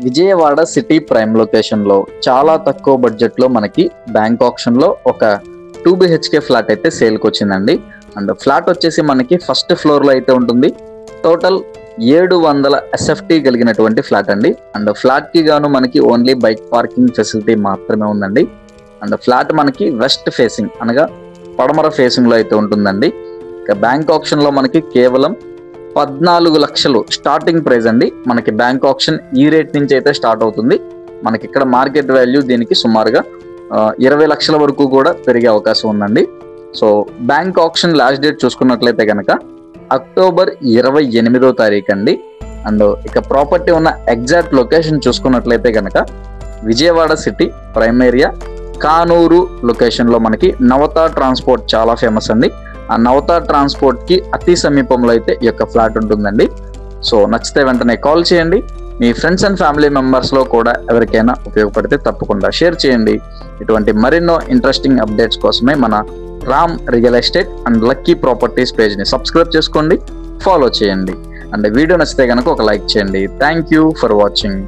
Vijayawada city prime లొకేషన్లో చాలా తక్కువ బడ్జెట్లో మనకి బ్యాంక్ ఆప్షన్లో ఒక 2 BHK ఫ్లాట్ అయితే సేల్కి వచ్చిందండి. అండ్ ఫ్లాట్ వచ్చేసి మనకి ఫస్ట్ ఫ్లోర్లో అయితే ఉంటుంది. టోటల్ 700 SFT కలిగినటువంటి ఫ్లాట్ అండి. అండ్ ఫ్లాట్కి గాను మనకి ఓన్లీ బైక్ పార్కింగ్ ఫెసిలిటీ మాత్రమే ఉందండి. అండ్ ఫ్లాట్ మనకి వెస్ట్ ఫేసింగ్ అనగా పడమర ఫేసింగ్లో అయితే ఉంటుందండి. ఇక బ్యాంక్ ఆప్షన్లో మనకి కేవలం 14 లక్షలు స్టార్టింగ్ ప్రైస్ అండి. మనకి బ్యాంక్ ఆప్షన్ ఈ రేట్ నుంచి అయితే స్టార్ట్ అవుతుంది. మనకి ఇక్కడ మార్కెట్ వాల్యూ దీనికి సుమారుగా 20 లక్షల వరకు కూడా పెరిగే అవకాశం ఉందండి. So bank option last date చూసుకున్నట్లయితే కనుక అక్టోబర్ 28వ తారీఖు అండి. అండ్ ఇక ప్రాపర్టీ ఉన్న ఎగ్జాక్ట్ లొకేషన్ చూసుకున్నట్లయితే కనుక Vijayawada city prime area Kanuru లొకేషన్లో మనకి నవత ట్రాన్స్పోర్ట్ చాలా ఫేమస్ అండి. ఆ నవత ట్రాన్స్పోర్ట్ కి అతి సమీపంలో అయితే ఈ యొక్క ఫ్లాట్ ఉంటుందండి. సో నచ్చితే వెంటనే కాల్ చేయండి. మీ ఫ్రెండ్స్ అండ్ ఫ్యామిలీ మెంబర్స్ లో కూడా ఎవరికైనా ఉపయోగపడితే తప్పకుండా షేర్ చేయండి. ఇటువంటి మరెన్నో ఇంట్రెస్టింగ్ అప్డేట్స్ కోసమే మన Ram real estate and lucky properties page ని సబ్స్క్రైబ్ చేసుకోండి, ఫాలో చేయండి. అండ్ వీడియో నచ్చితే కనుక ఒక లైక్ చేయండి. Thank you for watching.